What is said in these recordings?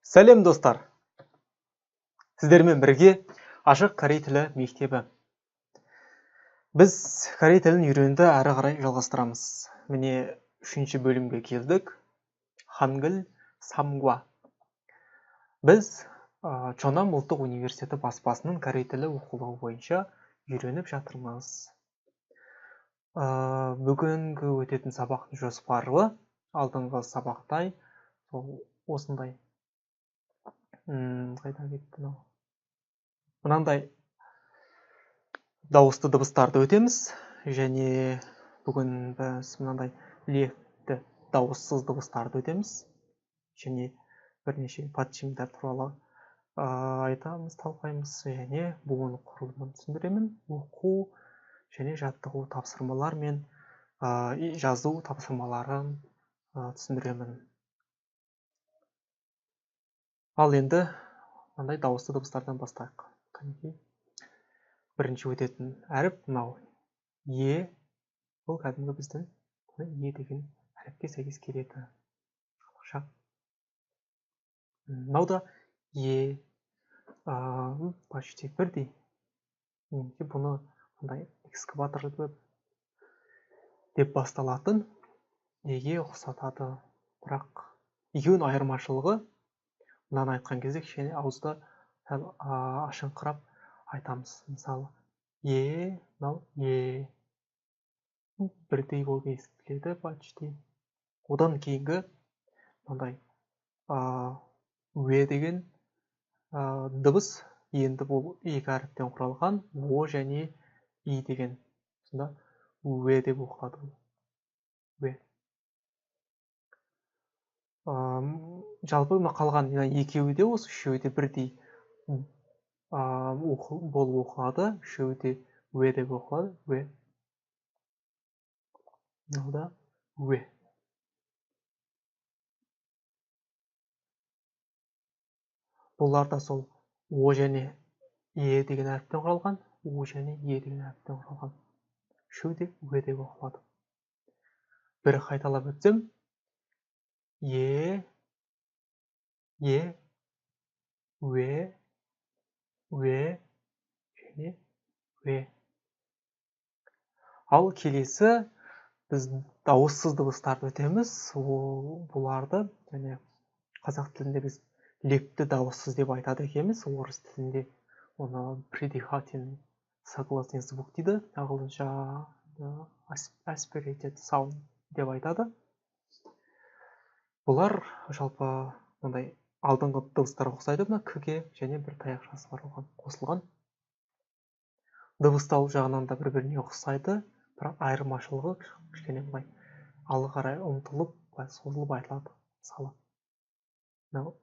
Сәлем достар! Сіздермен бірге ашық корей тілі мектебі. Біз корей тілін үйренуді әрі қарай жалғастырамыз. Міне 3-ші бөлімге келдік. Хангыл самгва. Біз Чонам ұлттық университеті баспасының корей тілі оқулығы бойынша үйреніп жатырмыз. Бүгінгі өтетін сабақтың жоспары алдыңғы сабақтай осындай. Қайда кетті мынау? Мынандай дауысты дыбыстарды өтеміз, және бүгін біз мынандай лекті дауыссыз дыбыстарды өтеміз, және бірнеше подчимдар туралы айтамыз, талқылаймыз, және буын құрылымын түсіндіремін. Оқу және жаттығу тапсырмалар мен жазу тапсырмаларын түсіндіремін. Ал енді мынандай дауысты дыбыстардан бастайық. Бірінші өтетін әріп мынау е. Бұл кәдімгі біздің е деген әріпке сәйкес келеді. Мынау да е. Почти бірдей. Бұны мындай экскаватор деп басталатын еге ұқсатады. Бірақ екеуінің айырмашылығы, мынаны айтқан кезде кішкене ауызда ашыңқырап айтамыз. Мысалы, мынау е. Бірдей болып естіледі, почти. Одан кейінгі мынандай уе деген дыбыс, енді бұл екі әріптен құралған, о және и деген. Сонда уе деп оқылады. Уе. Жалпы қалған екеуі де осы үшеуі де бірдей болып оқылады. Үшеуі де уе деп оқылады. Уе. Мынау да уе. Бұлар да сол о және е деген әріптен құралған. О және е деген әріптен құралған. Үшеуі де уе деп оқылады. Бір қайталап өтсем. Е, уе, және уе. Ал келесі біз дауыссыз дыбыстарды өтеміз. Бұларды және қазақ тілінде біз лекті дауыссыз деп айтады екенбіз. Орыс тілінде оны придыхательный согласный звук дейді. Ағылшынша aspirated sound деп айтады. Бұлар жалпы мындай алдыңғы дыбыстарға ұқсайды, мына к-ге және бір таяқшасы бар оған қосылған. Дыбысталу жағынан да бір-біріне ұқсайды, бірақ айырмашылығы кішкене былай алға қарай ұмтылып, созылып айтылады. Мысалы, мынау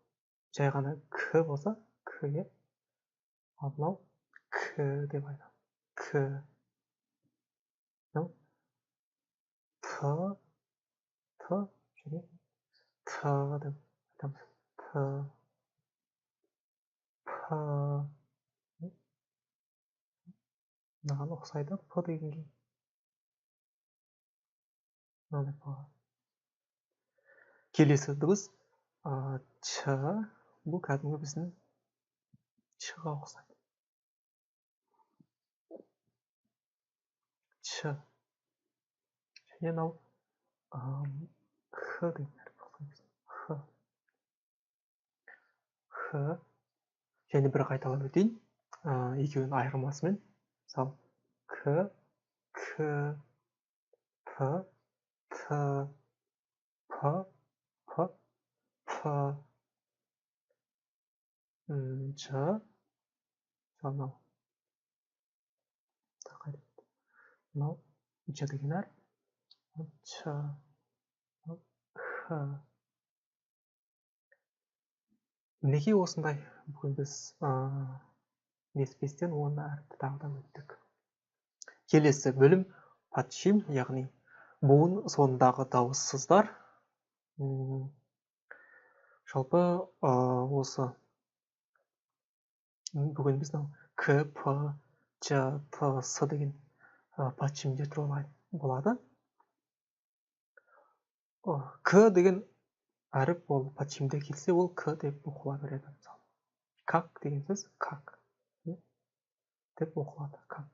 жай ғана к болса, к-ге, ал мынау к деп айтады. К. Мынау т және т деп айтамыз. П. Мынаған ұқсайды, п дегенге. Келесі дыбыс ч. Бұл кәдімгі біздің ч-ға ұқсайды. Ч. Және мынау х деген әріп ұқсайды. Х. Х. Және бір қайталап өтейін. Екеуінің айырмасымен. Мысалы, к, п, т, п, ч. Мынау. Мынау ч деген әріп. Ч, х. Мінекей осындай. Бүгін біз 5-10 әріпті тағыдан өттік. Келесі бөлім подчим, яғни буын соңындағы дауыссыздар. Жалпы осы бүгін біз к, п, ч, т, с деген подчимдер туралы болады. К деген әріп ол подчинде келсе ол к деп оқыла береді. Мысалы как деген сөз как деп оқылады. Как.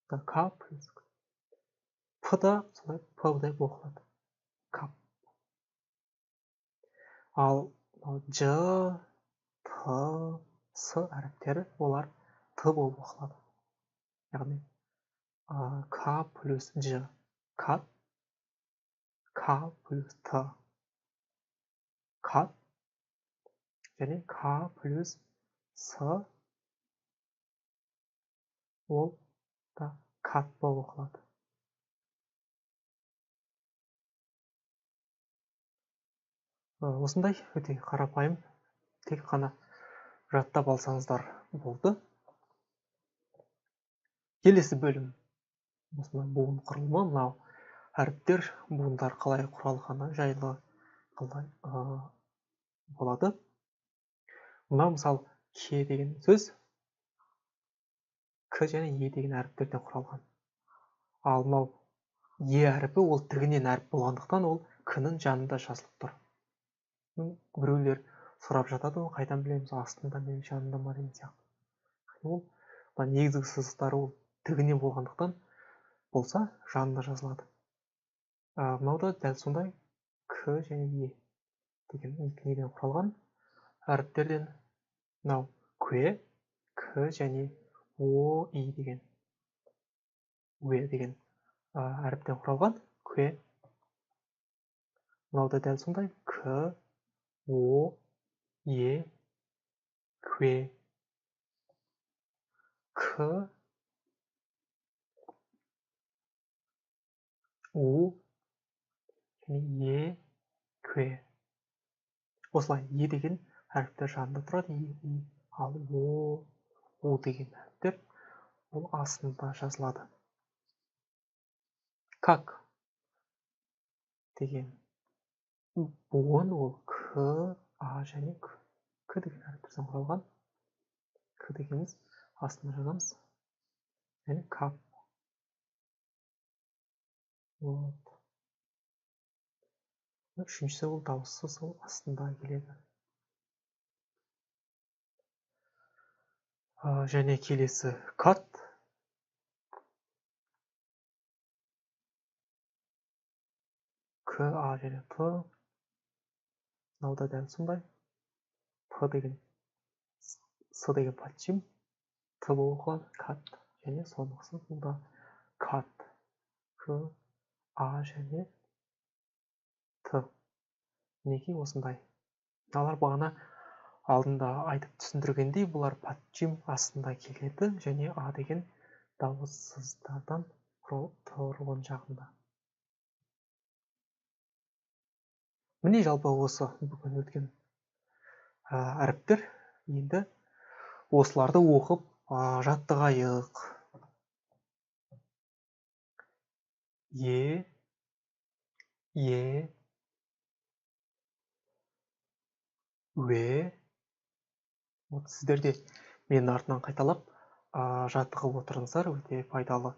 К плюс п да солай п деп оқылады. Кап. Ал ж, п, с әріптері олар т болып оқылады. Яғни к плюс ж кат, к плюс т кат және к плюс с ол да кат болып оқылады. Осындай өте қарапайым, тек қана жаттап алсаңыздар болды. Келесі бөлім осындай буын құрылымы, мынау әріптер, буындар қалай құралғаны жайлы қалай болады. Мынау мысалы к деген сөз к және е деген әріптерден құралған. Ал мынау е әріпі ол тігінен әріп болғандықтан ол к-нің жанында жазылып тұр. Біреулер сұрап жатады, ол қайдан білеміз, астында ма жанында ма деген сияқты. Ол негізгі сызықтары ол тігінен болғандықтан болса жанында жазылады. Мынауда дәл сондай к және е деген екі неден құралған әріптерден мынау к және о и деген деген әріптен құралған к. Мынауда дәл сондай к, о, е, к. К, о және е, к. Осылай е деген әріптер жанында тұрады. Ал о деген әріптер ол астында жазылады. Как деген буын ол к, а және к деген әріптерден құралған. К дегеніміз астына жазамыз. Және кап. Үшіншісі ол дауыссыз, ол астында келеді. Және келесі кат. К, а және п. Мынауда дәл сондай. П деген, с деген подчим. Т болып оқылады. Кат. Және соңғысы бұл да кат. К, а және т. Мінекей осындай. Алар бағана алдында айтып түсіндіргендей, бұлар подчим астында келеді және а деген дауыссыздардан тұрған жағында. Міне жалпы осы бүгін өткен әріптер. Енді осыларды оқып жаттығайық. Е, үе. Сіздер де менің артынан қайталап жаттығып отырыңыздар. Өте пайдалы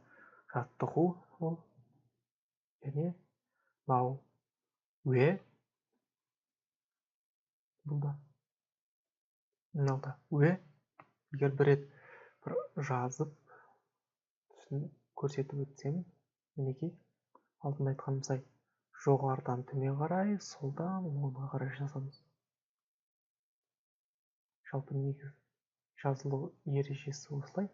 жаттығу ол. Және мынау үе. Бұл да мынауда үе. Егер бір рет жазып көрсетіп өтсем, мінекей алдында айтқанымыздай жоғарыдан төмен қарай, солдан оңға қарай жазамыз. Жалпы негізі жазылу ережесі осылай.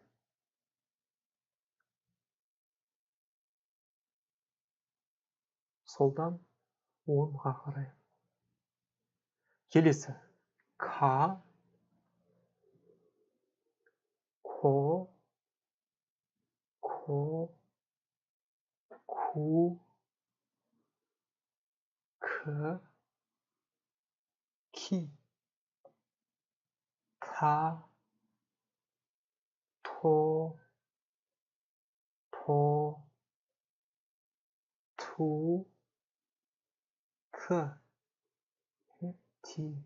Солдан оңға қарай. Келесі к, ко, ку, к, ки, та, то, ту, т, ти,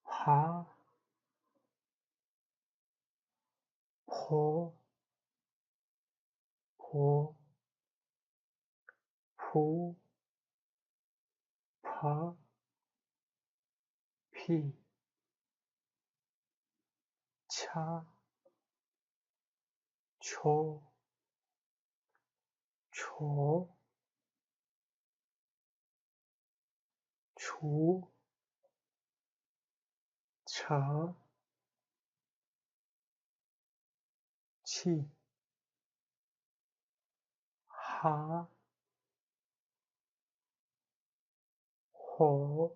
ха, по, пу, 커피, 차, 초, 주, 저, 치, 하, 호,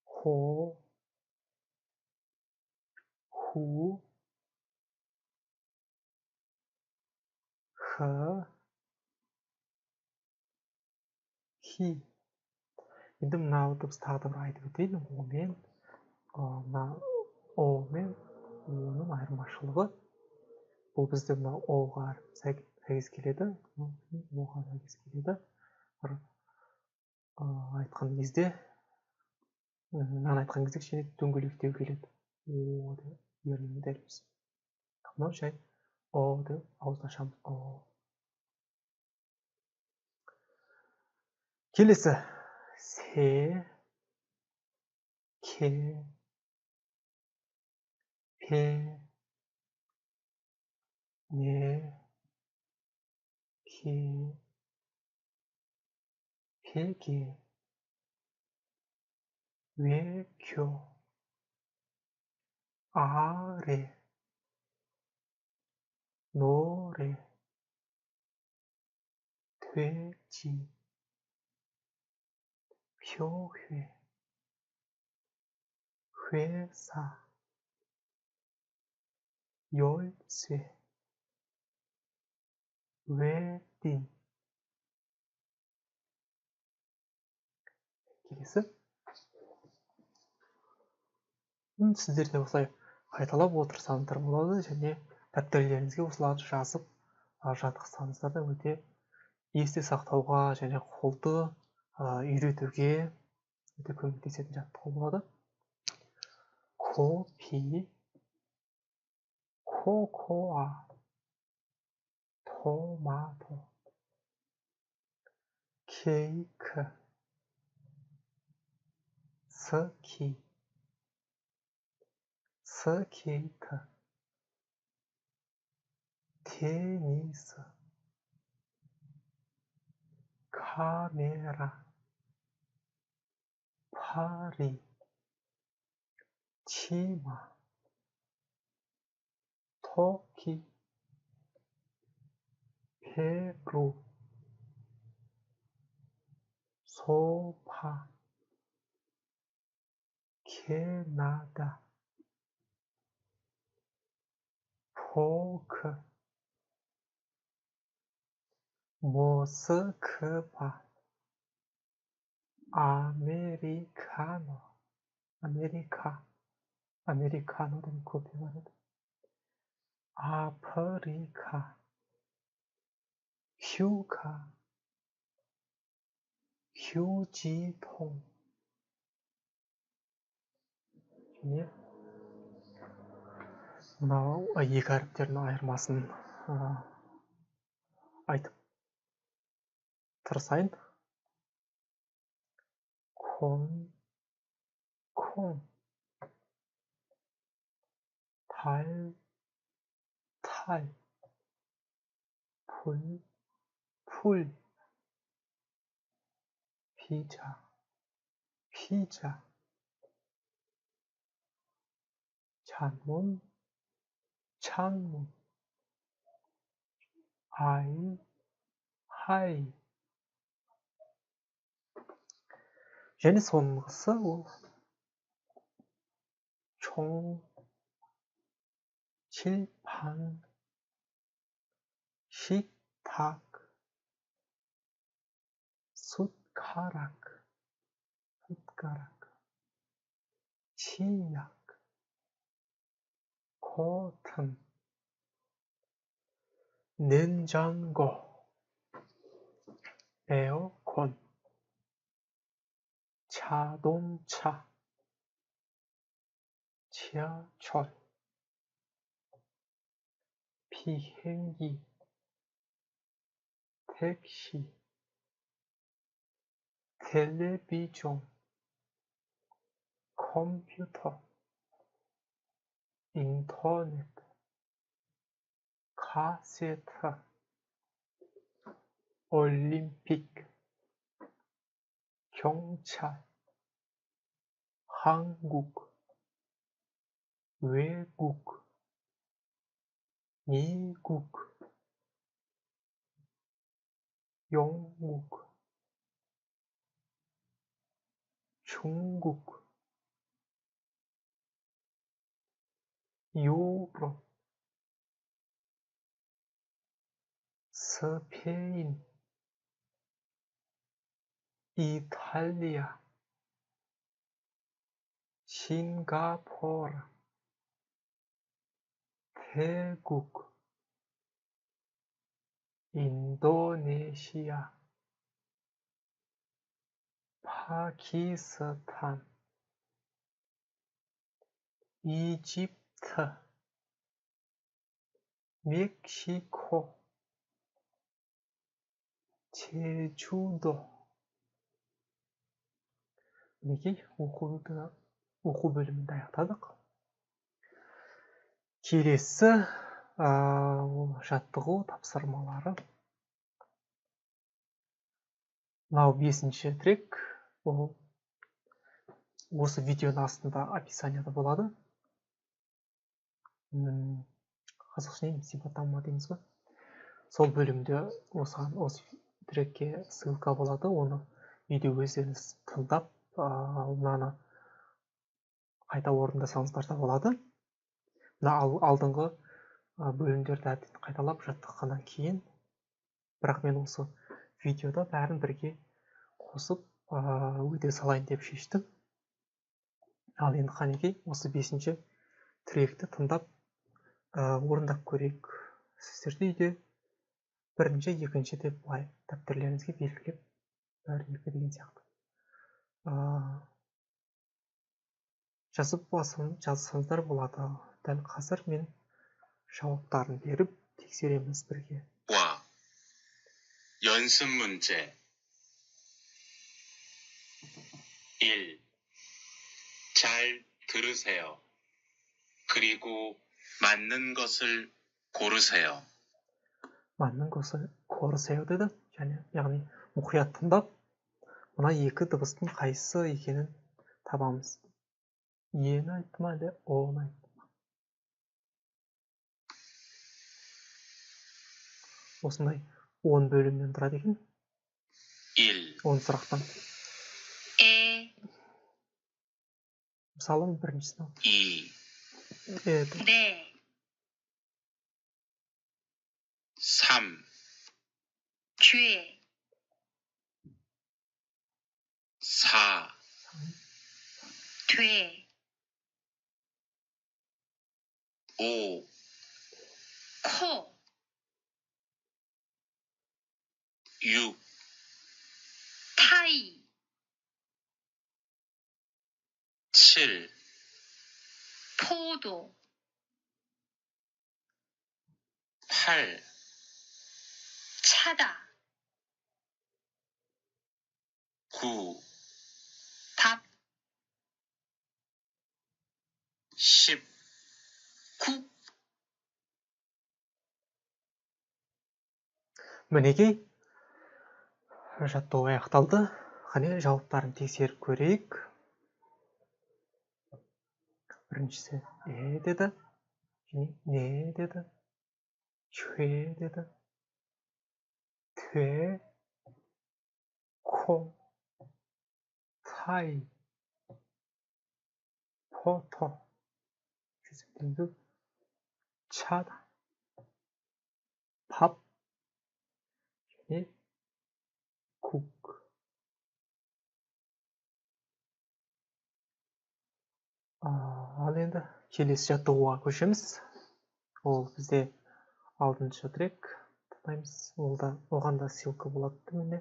후, 허, 히. енді мына дыбыс тағы да бір айтып өтейін. О мен мына о мен оның айырмашылығы, бұл бізде мына о-ға сәйкес келеді, о-ға сәйкес келеді. Бір айтқан кезде, мынаны айтқан кезде кішкене дөңгелектеу келеді. О деп ернеуді дәл біз. Мынау жай о деп ауызды ашамыз. О. Келесі се, ке, пе, не, ке, пеке, 외교, 아래, 노래, 돼지, 표회, 회사, 열쇠, 웨딩. келесі сіздер де осылай қайталап отырсаңыздар болады, және дәптерлеріңізге осыларды жазып жаттықсаңыздар да өте есте сақтауға және қолды үйретуге өте көмектесетін жаттығу болады. 코피, 코코아, 토마토, 케이크, 스키, 스케이트, 테니스, 카메라, 파리, 치마, 터키, 페루, 소파, 캐나다, 포크, 모스크바, 아메리카노, 아메리카노는 커피 말이다. 아프리카, 휴가, 휴지통. мынау екі әріптердің айырмасын айтып тырысайын. 콩, 달, 탈, 풀, 피자, 창문, 하이. және соңғысы ол 총, 칠판, 식탁, 숟가락, 치약, 커튼, 냉장고, 에어컨, 자동차, 지하철, 비행기, 택시, 텔레비전, 컴퓨터, 인터넷, 카세트, 올림픽, 경찰, 한국, 외국, 미국, 영국, 중국, 유럽, 스페인, 이탈리아, 싱가포르, 태국, 인도네시아, 파키스탄, 이집트, 멕시코, 제주도. мінекей оқу бөлімін аяқтадық. Келесі ол жаттығу тапсырмалары. Мынау 5-ші трек. Ол осы видеоның астында описанияда болады. Қазақша не сипаттама дейміз ғой. Сол бөлімде осы трекке ссылка болады. Оны видео өздеріңіз тыңдап, мынаны қайта орындасаңыздар да болады. Мына алдыңғы бөлімдерді әбден қайталап жаттыққаннан кейін, бірақ мен осы видеода бәрін бірге қосып өте салайын деп шештім. Ал енді қанекей осы 5-ші тректі тыңдап орындап көрейік. Сіздер де үйде 1-ші, 2-ші деп былай дәптерлеріңізге белгілеп, 1-2 деген сияқты жазсаңыздар болады. Дәл қазір мен жауаптарын беріп тексереміз бірге. 연습 문제 1. 잘 들으세요. 그리고 맞는 것을 고르세요. 맞는 것을 고르세요 деді. яғни мұқият тыңдап, мына екі дыбыстың қайсысы екенін табамыз. Ені айтты ма әлде оны айтты ма? Осындай 10 бөлімнен тұрады екен. 10 сұрақтан. Мысалы біріншісін ал. 2. 네. 3. 죄. 4. 돼. 5. 코. 6. 타이. 7. 포도. 8. 차다. 9. 밥. 10. 국. Мінекей жаттығу аяқталды. Қане жауаптарын тексеріп көрейік. Біріншісі деді, және не деді, чүе деді, түе, ко, тай, пото, жүзімденді, чада, пап, және кук. Ал енді келесі жаттығуға көшеміз. Ол бізде 6-шы трек. Тыңдаймыз. Оған да ссылка болады төменде.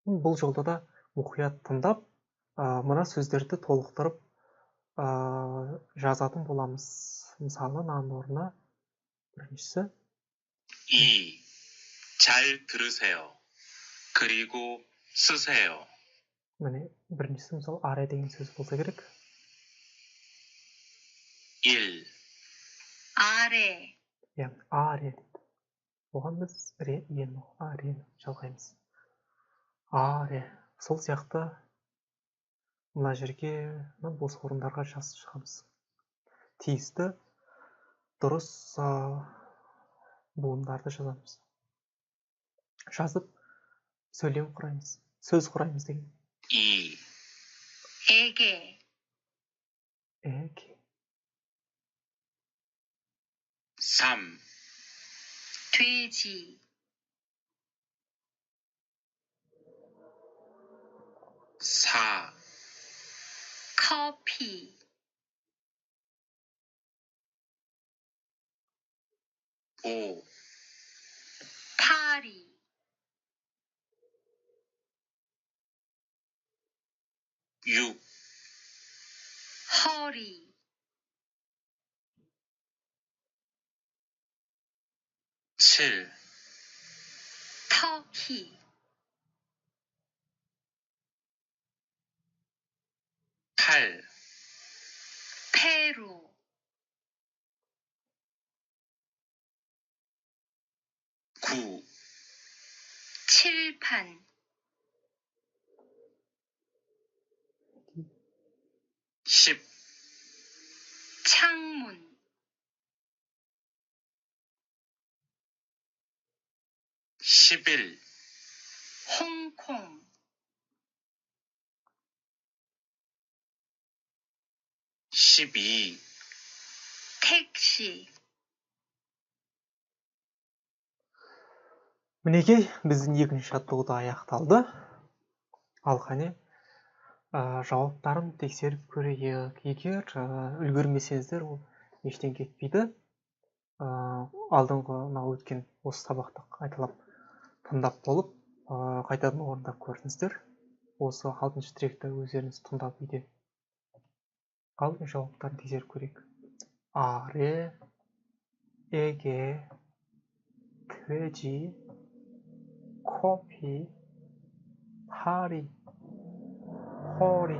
Бұл жолда да мұқият тыңдап, мына сөздерді толықтырып жазатын боламыз. Мысалы, мынаның орнына біріншісі. 2. 잘 들으세요. 그리고 쓰세요. міне біріншісі мысалы аре деген сөз болса керек. 1. 아래, яғни аре дейді. оған біз ені арені жалғаймыз. аре. сол сияқты мына жерге бос орындарға жазып шығамыз. тиісті дұрыс буындарды жазамыз. жазып сөйлем құраймыз. сөз құраймыз деген. 2. 에게, 에게. 3. 돼지, 4. 커피, 5. 파리, 6. 허리, 7. 터키, 8. 페루, 9. 칠판, 10. 창문, 11. 홍콩, 12. 택시, мінекей біздің екінші жаттығу да аяқталды. ал қане жауаптарын тексеріп көрейік. егер үлгермесеңіздер ол ештен кетпейді. алдыңғы өткен осы сабақты қайталап тыңдап болып қайтадан орындап көріңіздер. осы 6-шы тректі өздеріңіз тыңдап үйде ал жауаптарын тексеріп көрейік. аре, 에게, 돼지, 커피, 파리, 허리,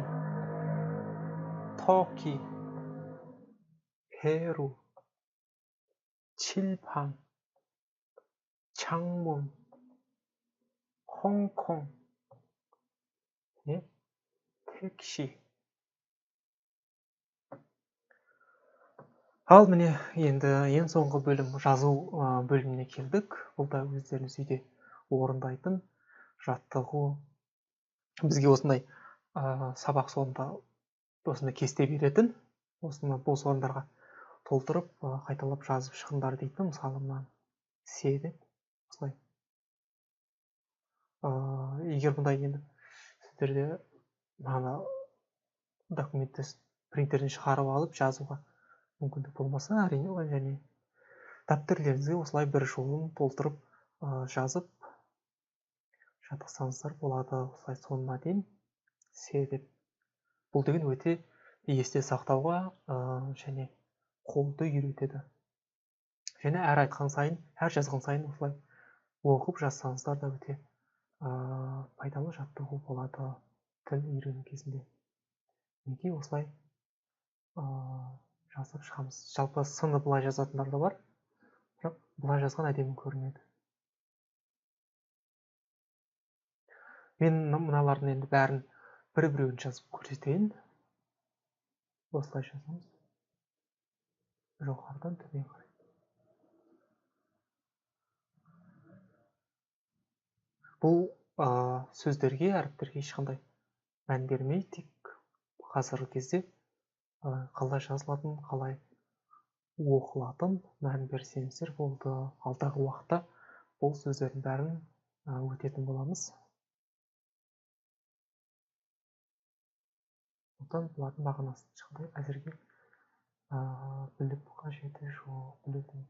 터키, 페루, 칠판, 창문, 홍콩, 택시. ал міне енді ең соңғы бөлім жазу бөліміне келдік. бұл да өздеріңіз үйде орындайтын жаттығу. бізге осындай сабақ соңында осындай кесте беретін, осыны бос орындарға толтырып қайталап жазып шығыңдар дейтін. мысалы мына се деп осылай. егер бұндай енді сіздерде мына документті принтерден шығарып алып жазуға мүмкіндік болмаса, әрине және дәптерлеріңізге осылай бір жолын толтырып жазып жаттықсаңыздар болады. осылай соңына дейін се деп. бұл деген өте есте сақтауға және қолды үйретеді. және әр айтқан сайын, әр жазған сайын осылай оқып жазсаңыздар да өте пайдалы жаттығу болады тіл үйрену кезінде. неге осылай жазып шығамыз. жалпы сыны былай жазатындар да бар, бірақ былай жазған әдемі көрінеді. мен мыналардың енді бәрін бір-біреуін жазып көрсетейін. осылай жазамыз. жоғарыдан төмен қарай. бұл сөздерге, әріптерге ешқандай мән бермей, тек қазіргі кезде қалай жазылатын, қалай оқылатын мән берсеңіздер болды. алдағы уақытта бұл сөздердің бәрін өтетін боламыз. сондықтан бұлардың мағынасын ешқандай әзірге біліп қажеті жоқ. білудің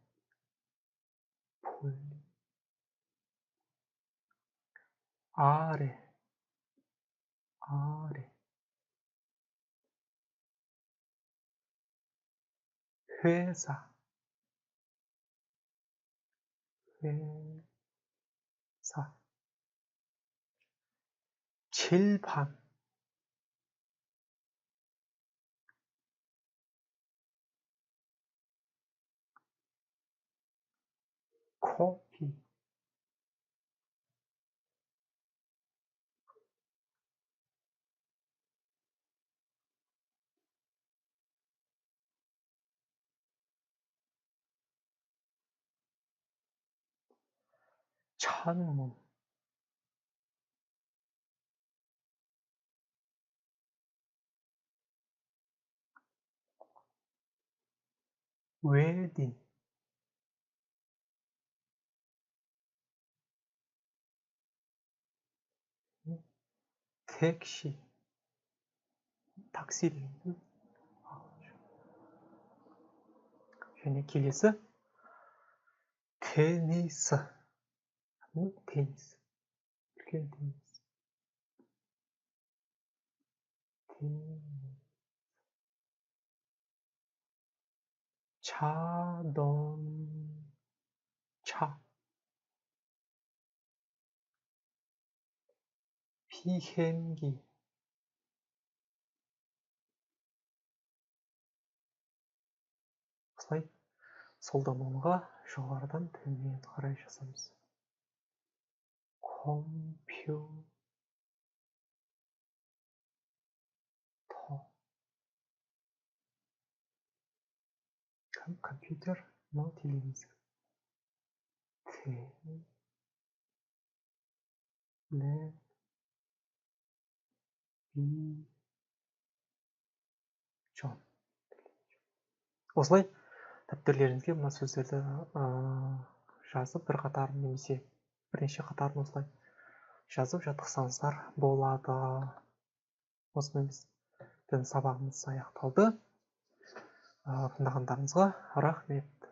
аре, аре, 회사, 회사, 칠판, 커피, 창문, 웨딩, 택시, 탁시리, және келесі теннис, теннис, үлкен теннис, 자동차, 비행기, осылай солдамалыға жоғарыдан төмен қарай жасаймыз. компьютер, компьютер, мынау телевизор. телевизор. осылай дәптерлеріңізге мына сөздерді жазып бір қатарын немесе бірнеше қатарын осылай жазып жатқызсаңыздар болады. осымен біздің сабағымыз аяқталды. Тыңдағандарыңызға рахмет.